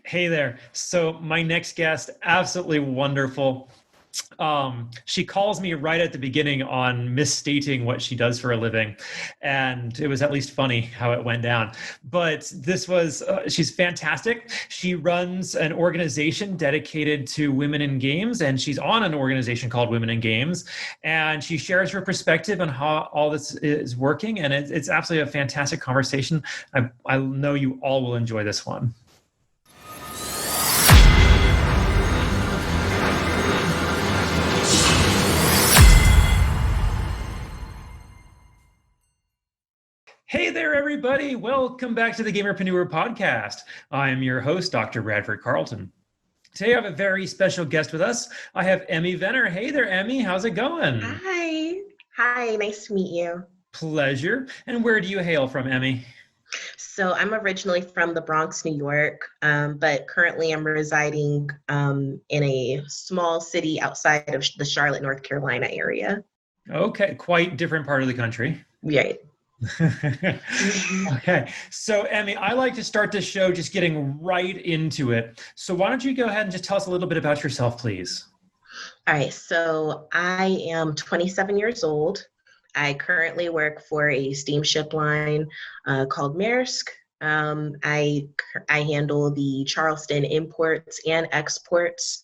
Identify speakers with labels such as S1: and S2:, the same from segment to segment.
S1: Hey there. So my next guest, absolutely wonderful. She calls me right at the beginning on misstating what she does for a living, and it was at least funny how it went down. But she's fantastic. She runs an organization dedicated to women in games, and she's on an organization called Women in Games, and she shares her perspective on how all this is working, and it's absolutely a fantastic conversation. I know you all will enjoy this one. Hey there, everybody. Welcome back to the Gamerpreneur podcast. I am your host, Dr. Bradford Carlton. Today, I have a very special guest with us. I have Emi Vener. Hey there, Emi. How's it going?
S2: Hi. Hi, nice to meet you.
S1: Pleasure. And where do you hail from, Emi?
S2: So I'm originally from the Bronx, New York, but currently I'm residing in a small city outside of the Charlotte, North Carolina area.
S1: Okay, quite different part of the country.
S2: Right.
S1: Okay, so Emi, I like to start this show just getting right into it. So why don't you go ahead and just tell us a little bit about yourself, please?
S2: All right, so I am 27 years old. I currently work for a steamship line called Maersk. I handle the Charleston imports and exports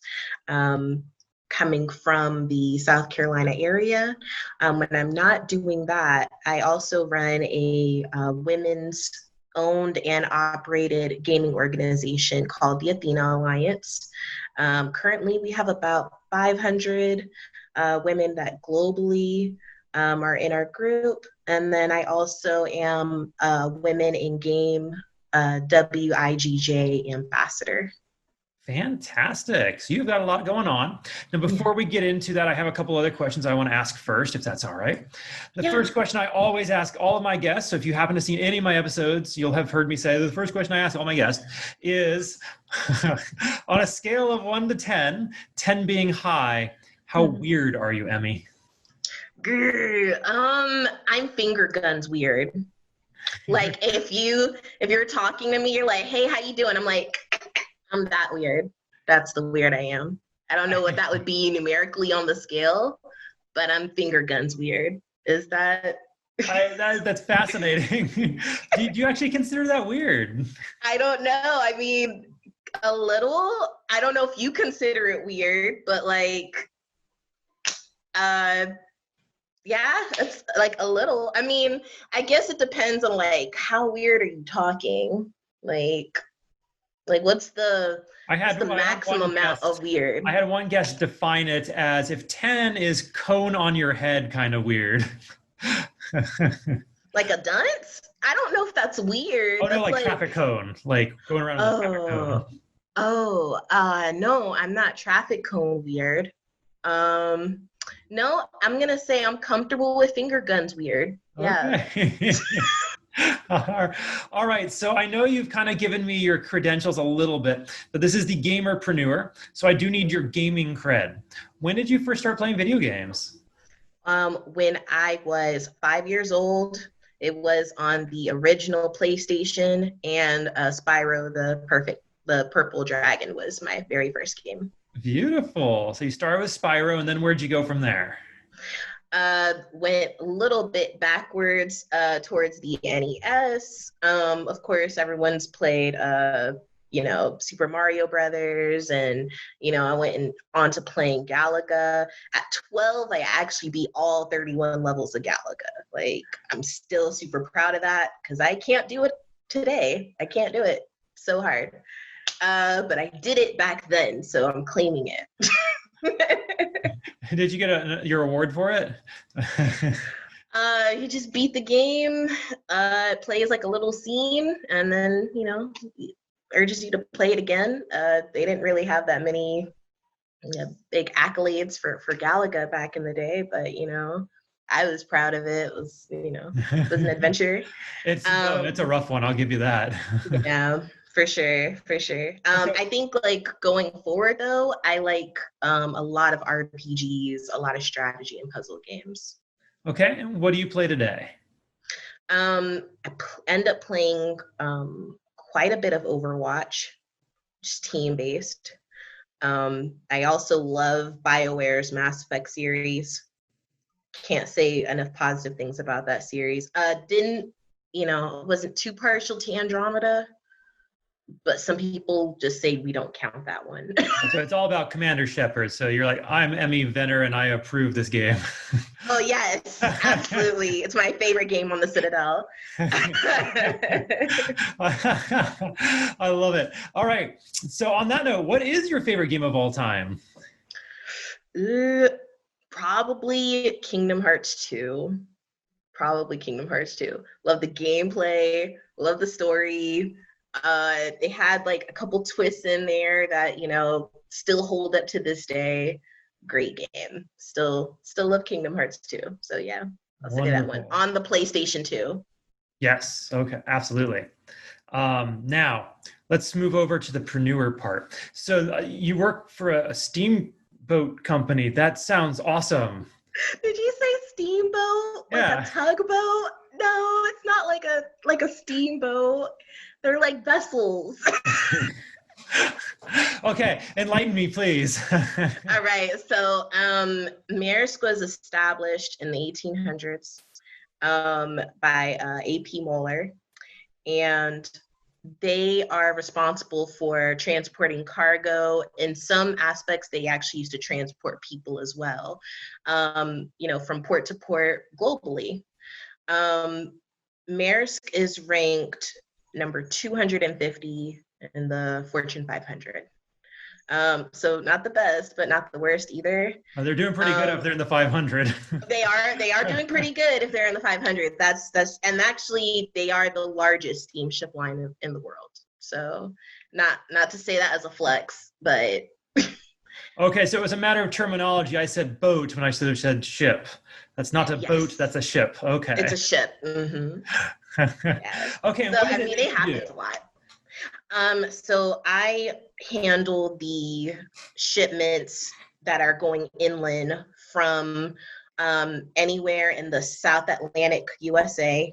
S2: coming from the South Carolina area. When I'm not doing that, I also run a women's owned and operated gaming organization called the Athena Alliance. Currently, we have about 500 women that globally are in our group. And then I also am a Women in Game WIGJ ambassador.
S1: Fantastic. So you've got a lot going on. Now, before we get into that, I have a couple other questions I want to ask first, if that's all right. The first question I always ask all of my guests, so if you happen to see any of my episodes, you'll have heard me say the first question I ask all my guests is, on a scale of 1 to 10, 10 being high, how weird are you, Emi?
S2: I'm finger guns weird. Like if you're talking to me, you're like, hey, how you doing? I'm like, I'm that weird. That's the weird I am. I don't know what that would be numerically on the scale, but I'm finger guns weird. Is that?
S1: That's fascinating. Do you actually consider that weird?
S2: I don't know. I mean, a little. I don't know if you consider it weird, but like, yeah, it's like a little. I mean, I guess it depends on like how weird are you talking? Like what's the maximum amount of weird?
S1: I had one guest define it as if 10 is cone on your head kind of weird.
S2: Like a dunce? I don't know if that's weird.
S1: Oh,
S2: that's
S1: no, like traffic cone, like going around with a traffic cone.
S2: No, I'm not traffic cone weird. No, I'm gonna say I'm comfortable with finger guns weird. Yeah.
S1: Okay. All right. So I know you've kind of given me your credentials a little bit, but this is the Gamerpreneur. So I do need your gaming cred. When did you first start playing video games?
S2: When I was 5 years old, it was on the original PlayStation, and Spyro the Purple Dragon was my very first game.
S1: Beautiful. So you started with Spyro, and then where'd you go from there?
S2: Went a little bit backwards towards the NES. Of course, everyone's played, Super Mario Brothers, and I went on to playing Galaga. At 12, I actually beat all 31 levels of Galaga. Like, I'm still super proud of that because I can't do it today. I can't do it. So hard. But I did it back then, so I'm claiming it.
S1: Did you get your award for it?
S2: You just beat the game. It plays like a little scene, and then urges you to play it again. They didn't really have that many big accolades for Galaga back in the day, but I was proud of it. It was it was an adventure.
S1: It's a rough one. I'll give you that.
S2: Yeah. For sure. I think like going forward though, I like a lot of RPGs, a lot of strategy and puzzle games.
S1: Okay, and what do you play today?
S2: I end up playing quite a bit of Overwatch. just team-based. I also love BioWare's Mass Effect series. Can't say enough positive things about that series. Wasn't too partial to Andromeda, but some people just say we don't count that one.
S1: So it's all about Commander Shepard. So you're like, I'm Emi Vener and I approve this game.
S2: Oh, yes, absolutely. It's my favorite game on the Citadel.
S1: I love it. All right. So on that note, what is your favorite game of all time?
S2: Probably Kingdom Hearts 2. Probably Kingdom Hearts 2. Love the gameplay, love the story. They had like a couple twists in there that, still hold up to this day. Great game. Still love Kingdom Hearts 2. So yeah, I'll say that one. On the PlayStation 2.
S1: Yes. Okay. Absolutely. Now let's move over to the preneur part. So you work for a steamboat company. That sounds awesome.
S2: Did you say steamboat?
S1: Yeah.
S2: Like a tugboat? No, it's not like a steamboat. They're like vessels.
S1: Okay, enlighten me, please.
S2: All right, so Maersk was established in the 1800s by A.P. Moeller, and they are responsible for transporting cargo. In some aspects, they actually used to transport people as well, from port to port globally. Maersk is ranked number 250 in the Fortune 500. So not the best, but not the worst either.
S1: Oh, they're doing pretty good if they're in the 500.
S2: They are doing pretty good if they're in the 500. And actually they are the largest steamship line in the world. So not to say that as a flex, but.
S1: Okay, so it was a matter of terminology. I said boat when I should have said ship. That's not a boat, that's a ship. Okay.
S2: It's a ship. Mm-hmm. Yes.
S1: Okay.
S2: So it happens a lot. So I handle the shipments that are going inland from anywhere in the South Atlantic USA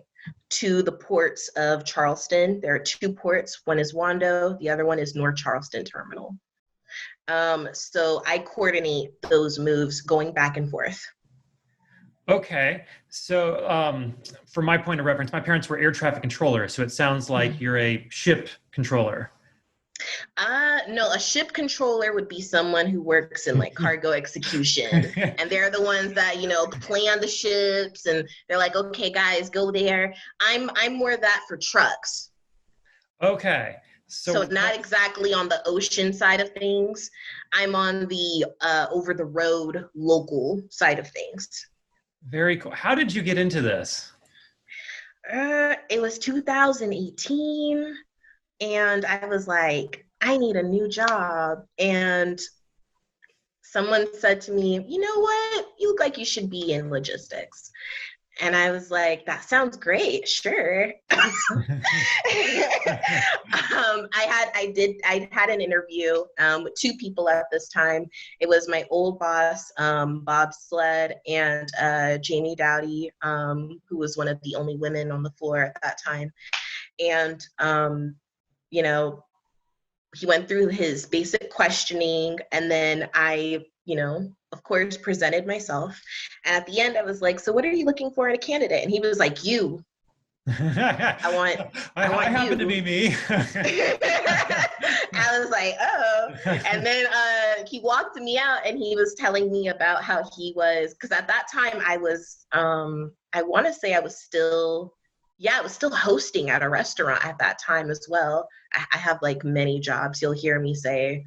S2: to the ports of Charleston. There are two ports. One is Wando, the other one is North Charleston Terminal. So I coordinate those moves going back and forth.
S1: Okay. So from my point of reference, my parents were air traffic controllers. So it sounds like you're a ship controller.
S2: No, a ship controller would be someone who works in like cargo execution. And they're the ones that, plan the ships and they're like, okay, guys, go there. I'm more that for trucks.
S1: Okay.
S2: So not exactly on the ocean side of things. I'm on the over the road local side of things.
S1: Very cool. How did you get into this?
S2: It was 2018, and I was like, I need a new job. And someone said to me, you know what? You look like you should be in logistics. And I was like, that sounds great. Sure. I had an interview with two people at this time. It was my old boss, Bob Sled, and Jamie Dowdy, who was one of the only women on the floor at that time. And, he went through his basic questioning, and then I, of course, presented myself. And at the end, I was like, so what are you looking for in a candidate? And he was like, you. I
S1: happen to be me.
S2: I was like, oh. And then he walked me out and he was telling me about how he was, because at that time I was, I want to say I was still hosting at a restaurant at that time as well. I have like many jobs. You'll hear me say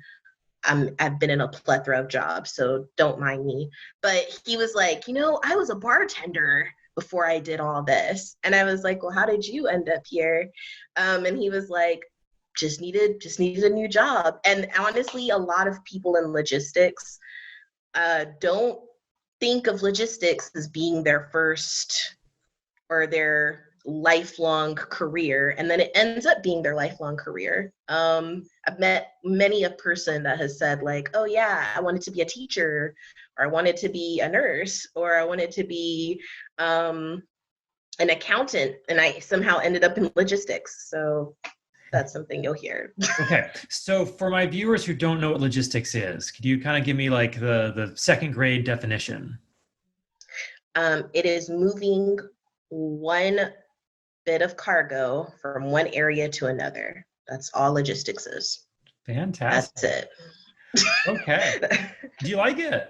S2: I've been in a plethora of jobs, so don't mind me. But he was like, I was a bartender before I did all this. And I was like, well, how did you end up here? And he was like, just needed a new job. And honestly, a lot of people in logistics don't think of logistics as being their first or their lifelong career, and then it ends up being their lifelong career. I've met many a person that has said like, oh yeah, I wanted to be a teacher, or I wanted to be a nurse, or I wanted to be an accountant, and I somehow ended up in logistics. So that's something you'll hear.
S1: Okay. So for my viewers who don't know what logistics is, could you kind of give me like the second grade definition?
S2: It is moving one bit of cargo from one area to another. That's all logistics is. That's
S1: Fantastic.
S2: it.
S1: Okay. Do you like it?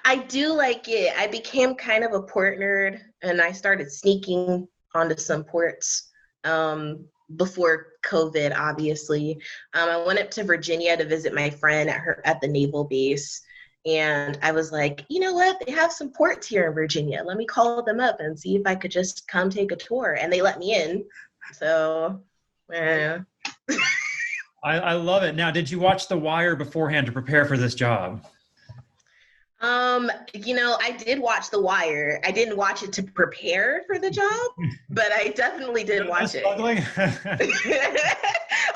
S2: I do like it. I became kind of a port nerd and I started sneaking onto some ports before COVID, obviously. I went up to Virginia to visit my friend at the naval base. And I was like, you know what? They have some ports here in Virginia. Let me call them up and see if I could just come take a tour. And they let me in. So, yeah.
S1: I love it. Now, did you watch The Wire beforehand to prepare for this job?
S2: I did watch The Wire. I didn't watch it to prepare for the job, but I definitely did watch it.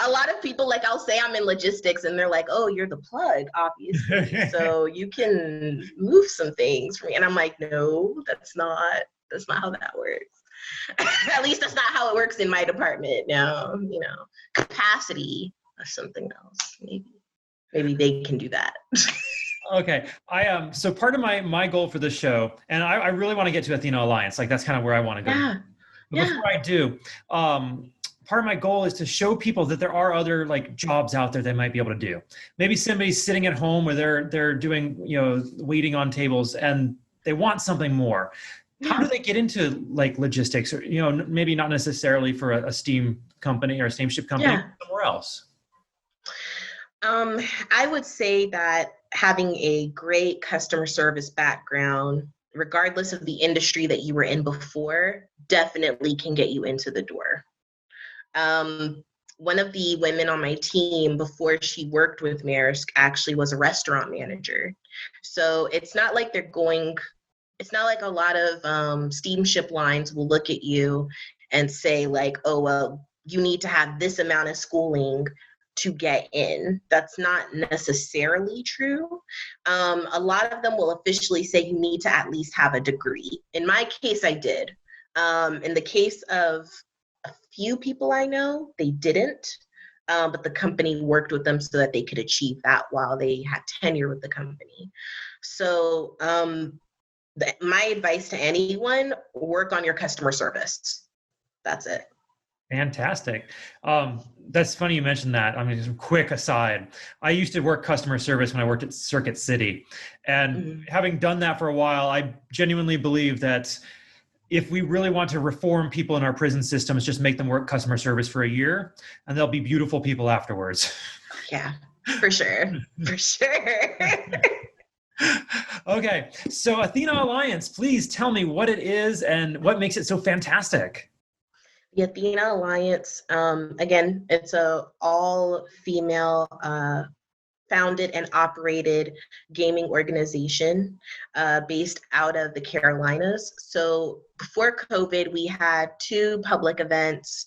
S2: A lot of people, like, I'll say I'm in logistics and they're like, oh, you're the plug, obviously. So you can move some things for me. And I'm like, no, that's not how that works. At least that's not how it works in my department. Now, capacity or something else. Maybe they can do that.
S1: Okay. So part of my goal for this show, and I really want to get to Athena Alliance. Like that's kind of where I want to go.
S2: Yeah.
S1: But before I do, part of my goal is to show people that there are other like jobs out there they might be able to do. Maybe somebody's sitting at home where they're doing, waiting on tables and they want something more.
S2: Yeah.
S1: How do they get into like logistics or, maybe not necessarily for a steam company or a steamship company, but somewhere else?
S2: I would say that having a great customer service background, regardless of the industry that you were in before, definitely can get you into the door. One of the women on my team before she worked with Maersk actually was a restaurant manager. So it's not like a lot of steamship lines will look at you and say like, oh, well, you need to have this amount of schooling to get in. That's not necessarily true. A lot of them will officially say you need to at least have a degree. In my case, I did. In the case of a few people I know, they didn't, but the company worked with them so that they could achieve that while they had tenure with the company. So my advice to anyone, work on your customer service. That's it.
S1: Fantastic. That's funny you mentioned that. I mean, just a quick aside. I used to work customer service when I worked at Circuit City. And having done that for a while, I genuinely believe that if we really want to reform people in our prison systems, just make them work customer service for a year and they'll be beautiful people afterwards.
S2: Yeah, for sure. For sure.
S1: Okay. So Athena Alliance, please tell me what it is and what makes it so fantastic.
S2: The Athena Alliance, again, it's a all-female founded and operated gaming organization based out of the Carolinas. So before COVID, we had 2 public events.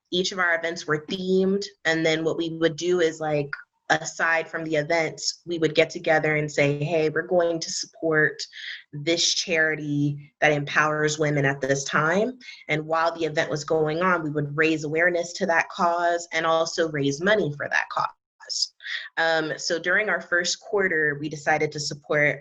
S2: Each of our events were themed. And then what we would do is like, aside from the events, we would get together and say, hey, we're going to support this charity that empowers women at this time. And while the event was going on, we would raise awareness to that cause and also raise money for that cause. So during our first quarter, we decided to support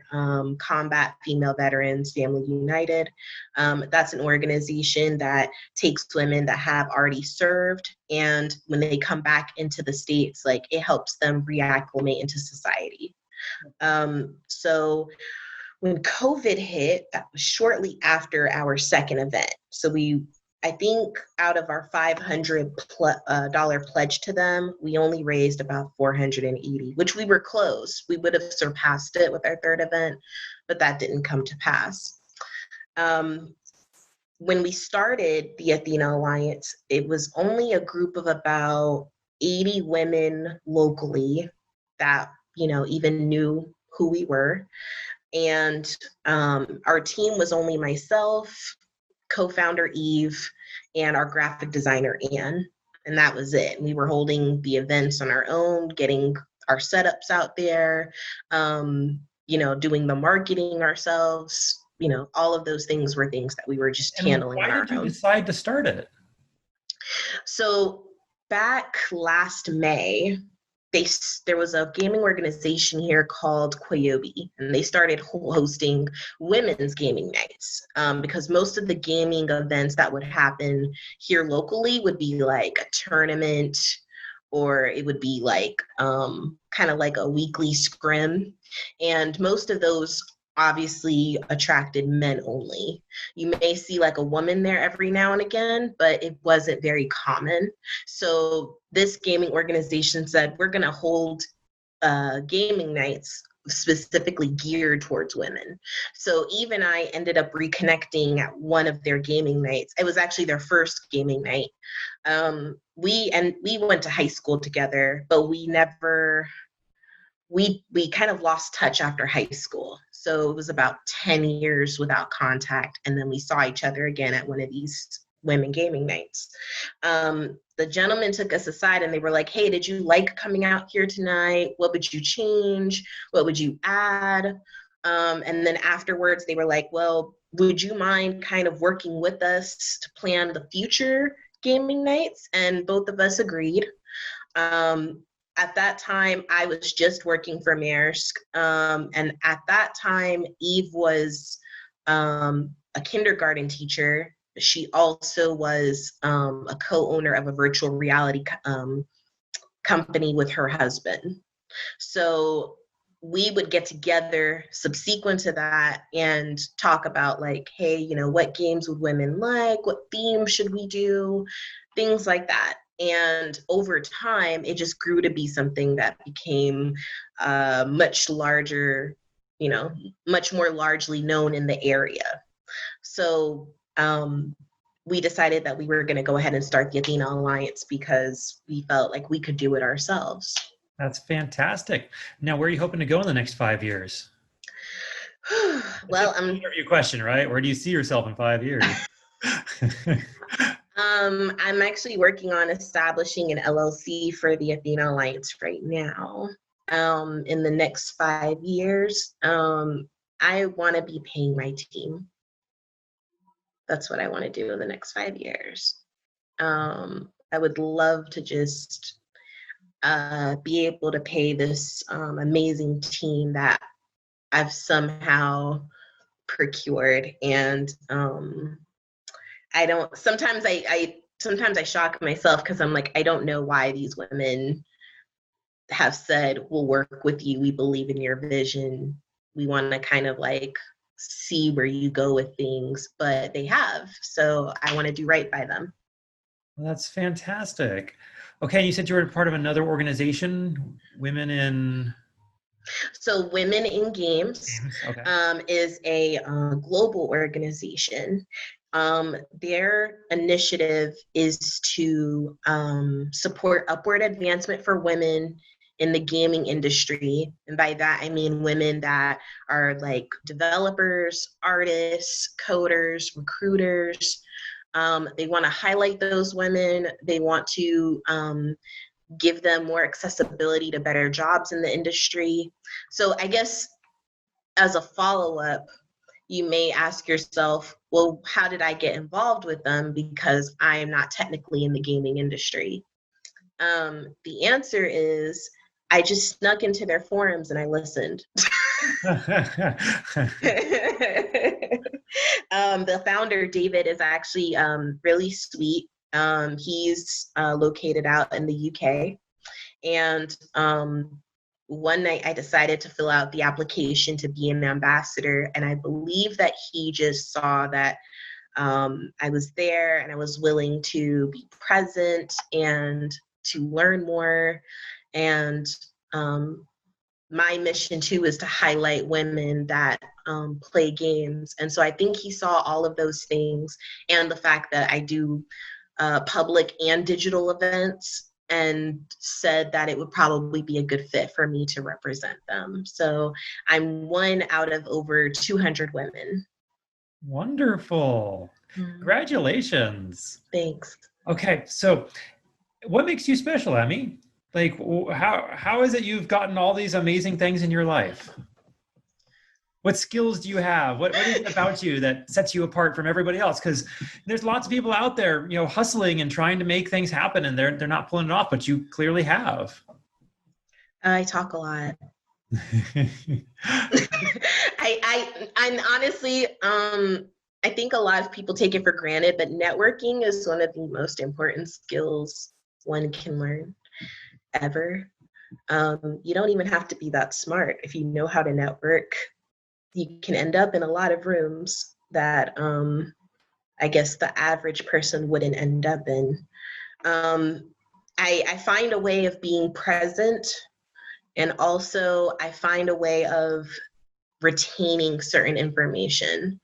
S2: Combat Female Veterans Family United. That's an organization that takes women that have already served, and when they come back into the States, like it helps them reacclimate into society. So when COVID hit, that was shortly after our second event. So I think out of our $500 pledge to them, we only raised about $480, which we were close. We would have surpassed it with our third event, but that didn't come to pass. When we started the Athena Alliance, it was only a group of about 80 women locally that, even knew who we were. And our team was only myself, co-founder Eve, and our graphic designer Anne, and that was it. We were holding the events on our own, getting our setups out there, doing the marketing ourselves. All of those things were things that we were just handling on our own.
S1: Why did you decide to start it?
S2: So back last May, there was a gaming organization here called Koyobi, and they started hosting women's gaming nights, because most of the gaming events that would happen here locally would be like a tournament, or it would be like kind of like a weekly scrim, and most of those obviously attracted men only. You may see like a woman there every now and again, but it wasn't very common. So this gaming organization said, we're going to hold gaming nights specifically geared towards women. So Eve and I ended up reconnecting at one of their gaming nights. It was actually their first gaming night. We went to high school together, but we kind of lost touch after high school. So it was about 10 years without contact. And then we saw each other again at one of these women gaming nights. The gentleman took us aside and they were like, hey, did you like coming out here tonight? What would you change? What would you add? And then afterwards they were like, well, would you mind kind of working with us to plan the future gaming nights? And both of us agreed. At that time, I was just working for Maersk. And at that time, Eve was a kindergarten teacher. She also was a co-owner of a virtual reality company with her husband. So we would get together subsequent to that and talk about like, hey, you know, what games would women like? What themes should we do? Things like that. And over time, it just grew to be something that became much larger, you know, much more largely known in the area. So we decided that we were going to go ahead and start the Athena Alliance because we felt like we could do it ourselves.
S1: That's fantastic. Now, where are you hoping to go in the next 5 years?
S2: Well,
S1: an interview question, right? Where do you see yourself in 5 years?
S2: I'm actually working on establishing an LLC for the Athena Alliance right now. In the next 5 years, I want to be paying my team. That's what I want to do in the next 5 years. I would love to just be able to pay this amazing team that I've somehow procured. And sometimes I shock myself because I'm like, I don't know why these women have said, we'll work with you. We believe in your vision. We want to kind of like see where you go with things, but they have. So I want to do right by them.
S1: Well, that's fantastic. Okay, you said you were part of another organization, Women in...
S2: So Women in Games
S1: okay.
S2: Is a global organization. Their initiative is to support upward advancement for women in the gaming industry. And by that, I mean women that are like developers, artists, coders, recruiters. They want to highlight those women. They want to give them more accessibility to better jobs in the industry. So I guess as a follow-up, you may ask yourself, well, how did I get involved with them? Because I am not technically in the gaming industry. The answer is I just snuck into their forums and I listened. The founder, David, is actually really sweet. He's located out in the UK. And one night I decided to fill out the application to be an ambassador. And I believe that he just saw that I was there and I was willing to be present and to learn more. And my mission too is to highlight women that play games. And so I think he saw all of those things and the fact that I do public and digital events and said that it would probably be a good fit for me to represent them. So I'm one out of over 200 women.
S1: Wonderful. Congratulations.
S2: Thanks.
S1: Okay, so what makes you special, Emi? Like, how is it you've gotten all these amazing things in your life? What skills do you have? What is it about you that sets you apart from everybody else? Because there's lots of people out there, hustling and trying to make things happen, and they're not pulling it off, but you clearly have.
S2: I talk a lot. I'm honestly, I think a lot of people take it for granted, but networking is one of the most important skills one can learn ever. You don't even have to be that smart. If you know how to network, you can end up in a lot of rooms that I guess the average person wouldn't end up in. I find a way of being present, and also I find a way of retaining certain information.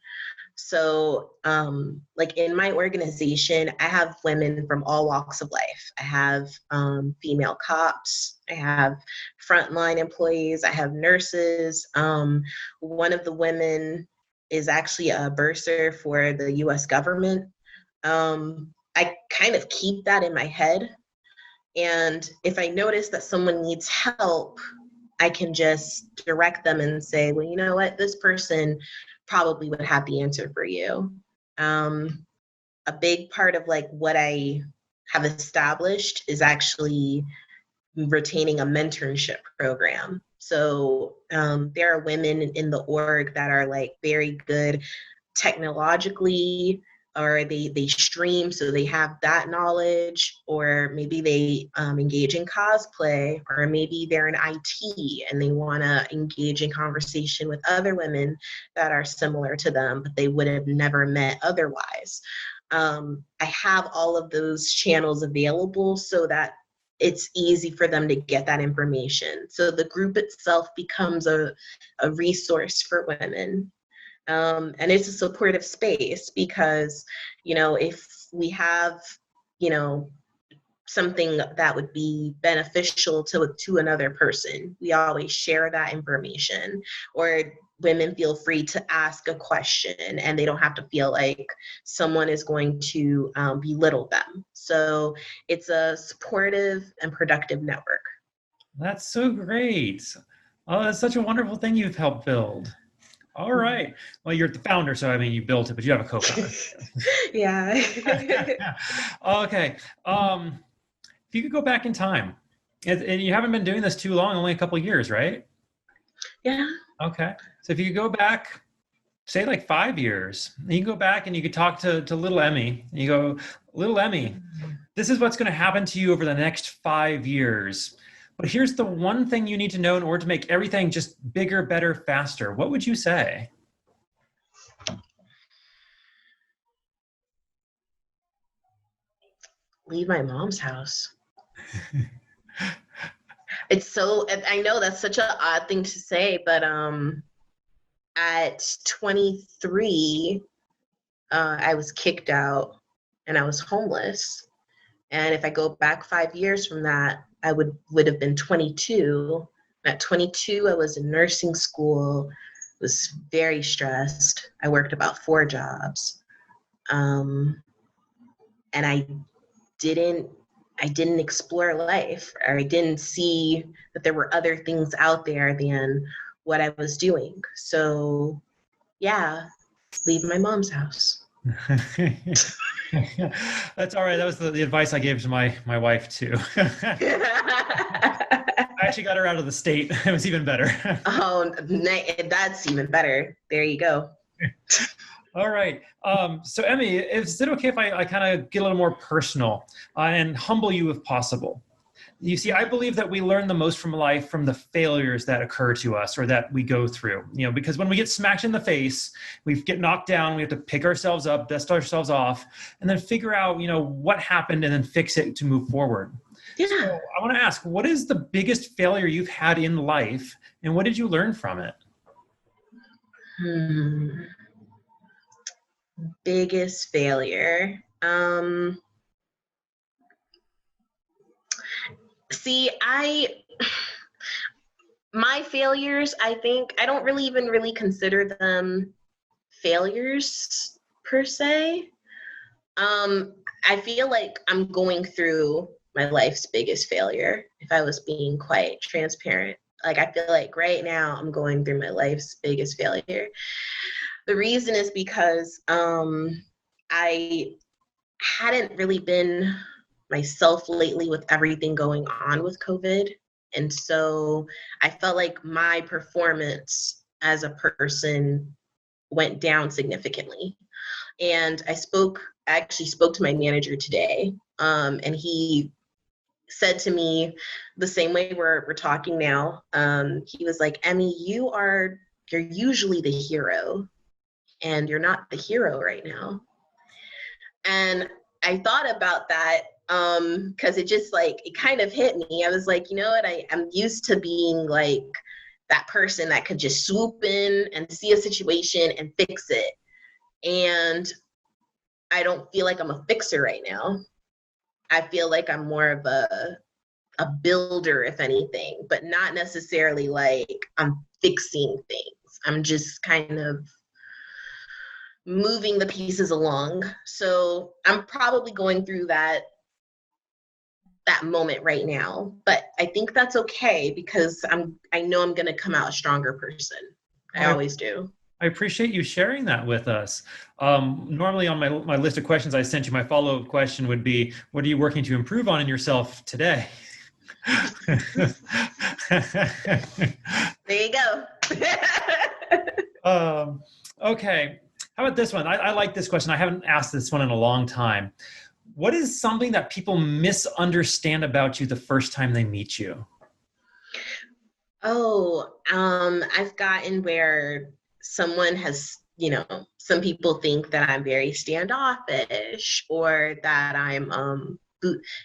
S2: So, like in my organization, I have women from all walks of life. I have female cops, I have frontline employees, I have nurses. One of the women is actually a bursar for the US government. I kind of keep that in my head. And if I notice that someone needs help, I can just direct them and say, well, you know what, this person probably would have the answer for you. A big part of like what I have established is actually retaining a mentorship program. So there are women in the org that are like very good technologically, or they stream, so they have that knowledge, or maybe they engage in cosplay, or maybe they're in IT and they want to engage in conversation with other women that are similar to them, but they would have never met otherwise. I have all of those channels available so that it's easy for them to get that information. So the group itself becomes a resource for women. And it's a supportive space because, if we have, something that would be beneficial to another person, we always share that information, or women feel free to ask a question and they don't have to feel like someone is going to belittle them. So it's a supportive and productive network.
S1: That's so great. Oh, that's such a wonderful thing you've helped build. All right. Well, you're the founder, so I mean, you built it, but you have a co-founder.
S2: Yeah.
S1: Okay. If you could go back in time, and you haven't been doing this too long, only a couple of years, right?
S2: Yeah.
S1: Okay. So if you could go back, say like 5 years, and you can go back and you could talk to little Emi, and you go, little Emi, this is what's going to happen to you over the next 5 years. But here's the one thing you need to know in order to make everything just bigger, better, faster. What would you say?
S2: Leave my mom's house. I know that's such an odd thing to say, but at 23, I was kicked out and I was homeless. And if I go back 5 years from that, I would have been 22. At 22, I was in nursing school, was very stressed. I worked about 4 jobs. And I didn't explore life, or I didn't see that there were other things out there than what I was doing. So yeah, leave my mom's house.
S1: That's all right. That was the advice I gave to my wife too. I actually got her out of the state. It was even better.
S2: Oh, that's even better. There you go.
S1: All right. So Emi, is it okay if I kind of get a little more personal and humble you if possible? You see, I believe that we learn the most from life from the failures that occur to us or that we go through, because when we get smacked in the face, we get knocked down, we have to pick ourselves up, dust ourselves off, and then figure out, what happened and then fix it to move forward.
S2: Yeah.
S1: So I want to ask, what is the biggest failure you've had in life and what did you learn from it?
S2: Biggest failure. See, my failures, I think, I don't really consider them failures per se. I feel like I'm going through my life's biggest failure, if I was being quite transparent. Like, I feel like right now I'm going through my life's biggest failure. The reason is because I hadn't really been myself lately with everything going on with COVID. And so I felt like my performance as a person went down significantly. And I actually spoke to my manager today, and he said to me the same way we're talking now. He was like, Emi, you're usually the hero, and you're not the hero right now. And I thought about that because it kind of hit me. I was like, you know what? I'm used to being like that person that could just swoop in and see a situation and fix it. And I don't feel like I'm a fixer right now. I feel like I'm more of a builder, if anything, but not necessarily like I'm fixing things. I'm just kind of moving the pieces along. So I'm probably going through that moment right now, but I think that's okay because I know I'm going to come out a stronger person. I always do.
S1: I appreciate you sharing that with us. Normally on my list of questions I sent you, my follow-up question would be, what are you working to improve on in yourself today?
S2: There you
S1: go. Okay. How about this one? I like this question. I haven't asked this one in a long time. What is something that people misunderstand about you the first time they meet you?
S2: I've gotten where someone has, some people think that I'm very standoffish or that I'm,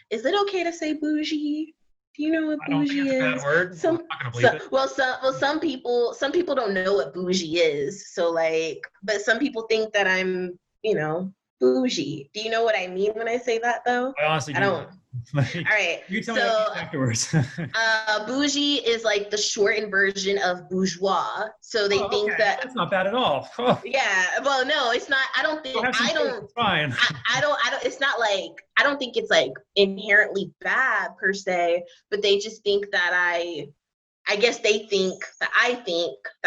S2: is it okay to say bougie? Do you know what bougie is?
S1: I don't think it's a bad word. I'm not gonna believe it.
S2: Some people don't know what bougie is. So but some people think that I'm, bougie. Do you know what I mean when I say that though?
S1: I honestly don't.
S2: All right.
S1: You tell me afterwards.
S2: Bougie is like the shortened version of bourgeois. So they think that
S1: that's not bad at all.
S2: Yeah. Well, no, it's not. I don't think.
S1: It's fine.
S2: I don't. It's not like. I don't think it's like inherently bad per se. But they just think that I guess they think that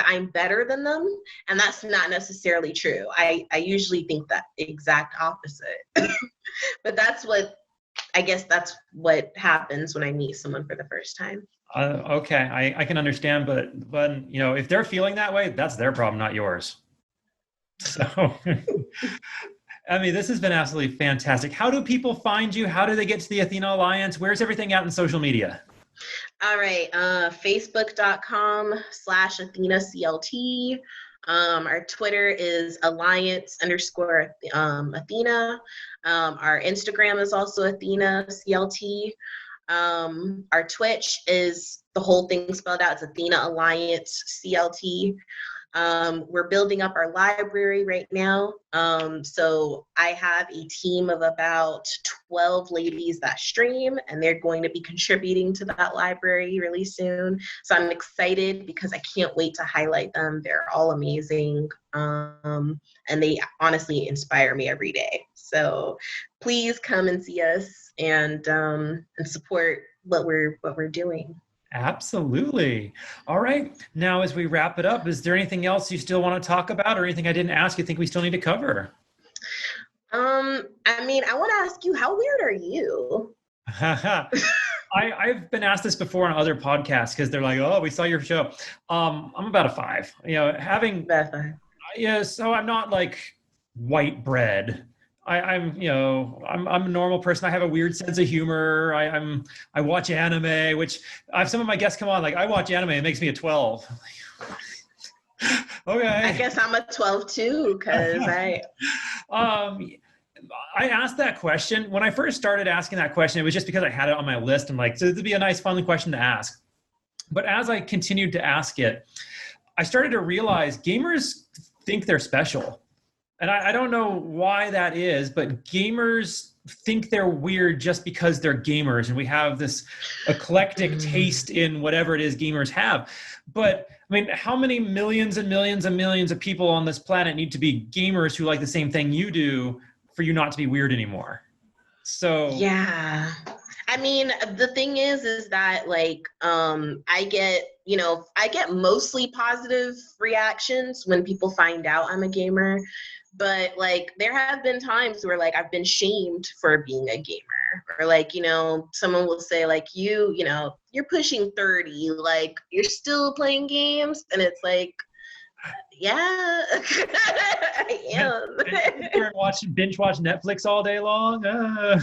S2: I'm better than them, and that's not necessarily true. I usually think that exact opposite. But I guess that's what happens when I meet someone for the first time.
S1: Okay, I can understand, but if they're feeling that way, that's their problem, not yours. So, I mean, this has been absolutely fantastic. How do people find you? How do they get to the Athena Alliance? Where's everything out in social media?
S2: All right, Facebook.com/AthenaCLT. Our Twitter is Alliance_Athena. Our Instagram is also Athena CLT. Our Twitch is the whole thing spelled out. It's Athena Alliance CLT. We're building up our library right now. So I have a team of about 12 ladies that stream, and they're going to be contributing to that library really soon. So I'm excited because I can't wait to highlight them. They're all amazing. And they honestly inspire me every day. So please come and see us and support what we're doing.
S1: Absolutely. All right. Now, as we wrap it up, is there anything else you still want to talk about or anything I didn't ask you think we still need to cover?
S2: I want to ask you, how weird are you?
S1: I've been asked this before on other podcasts because they're like, oh, we saw your show. I'm about a 5. So I'm not like white bread. I'm a normal person. I have a weird sense of humor. I watch anime, which I have some of my guests come on, like, I watch anime, it makes me a 12. Okay.
S2: I guess I'm a 12 too, because I
S1: asked that question. When I first started asking that question, it was just because I had it on my list. I'm like, so it'd be a nice, fun question to ask. But as I continued to ask it, I started to realize gamers think they're special. And I don't know why that is, but gamers think they're weird just because they're gamers. And we have this eclectic taste in whatever it is gamers have. But I mean, how many millions and millions and millions of people on this planet need to be gamers who like the same thing you do for you not to be weird anymore? So
S2: yeah, I mean, the thing is that like I get mostly positive reactions when people find out I'm a gamer, but like there have been times where like I've been shamed for being a gamer, or like, someone will say like you're pushing 30, like you're still playing games, and it's like, yeah, I am.
S1: Binge watch Netflix all day long.
S2: I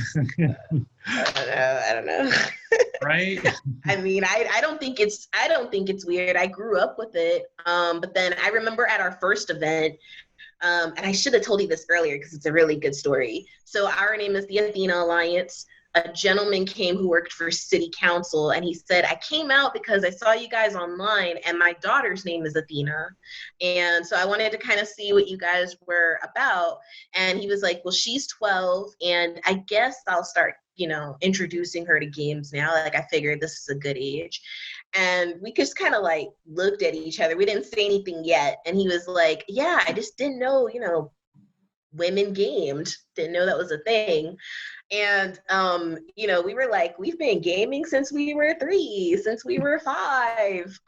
S2: don't know.
S1: Right?
S2: I mean, I don't think it's weird. I grew up with it. But then I remember at our first event, and I should have told you this earlier because it's a really good story. So our name is the Athena Alliance. A gentleman came who worked for city council, and he said, I came out because I saw you guys online and my daughter's name is Athena. And so I wanted to kind of see what you guys were about. And he was like, well, she's 12 and I guess I'll start, introducing her to games now. Like I figured this is a good age. And we just kind of like looked at each other. We didn't say anything yet. And he was like, yeah, I just didn't know, women gamed. Didn't know that was a thing. And, we were like, we've been gaming since we were 3, since we were 5.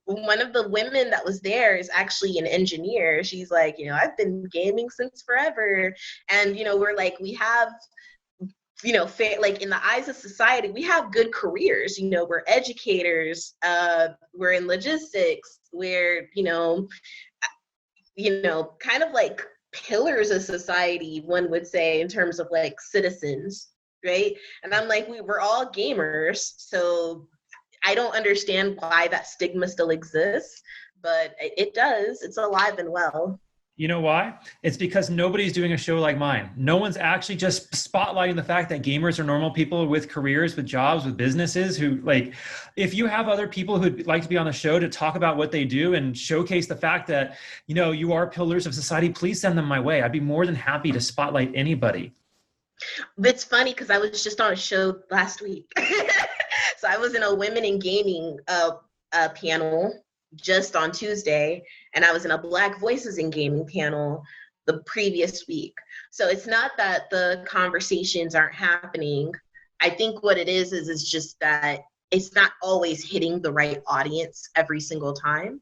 S2: One of the women that was there is actually an engineer. She's like, I've been gaming since forever. And, we're like, we have, like in the eyes of society, we have good careers. We're educators, we're in logistics, we're, kind of like pillars of society, one would say, in terms of like citizens, right? And I'm like, we're all gamers, so I don't understand why that stigma still exists, but it does. It's alive and well.
S1: You know why? It's because nobody's doing a show like mine. No one's actually just spotlighting the fact that gamers are normal people with careers, with jobs, with businesses who, like, if you have other people who'd like to be on the show to talk about what they do and showcase the fact that, you are pillars of society, please send them my way. I'd be more than happy to spotlight anybody.
S2: It's funny because I was just on a show last week. So I was in a women in gaming panel just on Tuesday, and I was in a Black Voices in Gaming panel the previous week. So it's not that the conversations aren't happening. I think what it is just that it's not always hitting the right audience every single time.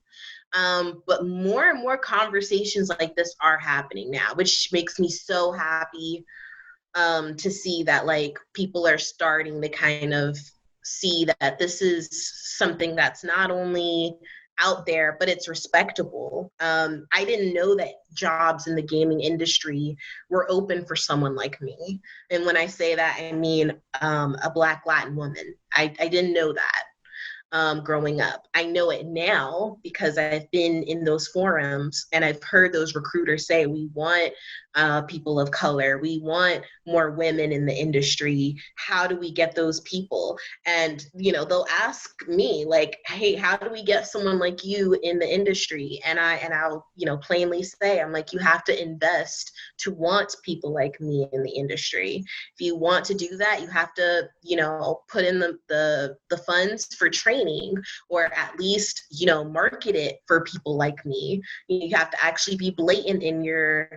S2: But more and more conversations like this are happening now, which makes me so happy to see that like people are starting to kind of see that this is something that's not only out there, but it's respectable. I didn't know that jobs in the gaming industry were open for someone like me. And when I say that, I mean a Black Latin woman. I didn't know that growing up. I know it now because I've been in those forums and I've heard those recruiters say, we want people of color. We want more women in the industry. How do we get those people? And, they'll ask me like, hey, how do we get someone like you in the industry? And I'll, plainly say, I'm like, you have to invest to want people like me in the industry. If you want to do that, you have to, put in the funds for training, or at least, market it for people like me. You have to actually be blatant in your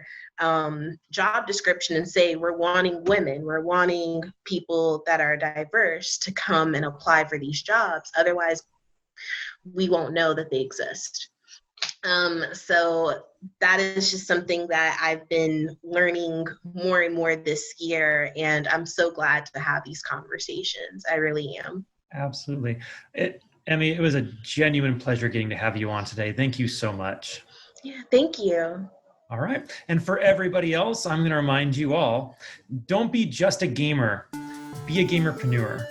S2: job description and say, we're wanting women, we're wanting people that are diverse to come and apply for these jobs. Otherwise, we won't know that they exist. So that is just something that I've been learning more and more this year, and I'm so glad to have these conversations. I really am.
S1: Absolutely. Emi, it was a genuine pleasure getting to have you on today. Thank you so much.
S2: Yeah, thank you.
S1: All right. And for everybody else, I'm going to remind you all, don't be just a gamer, be a gamerpreneur.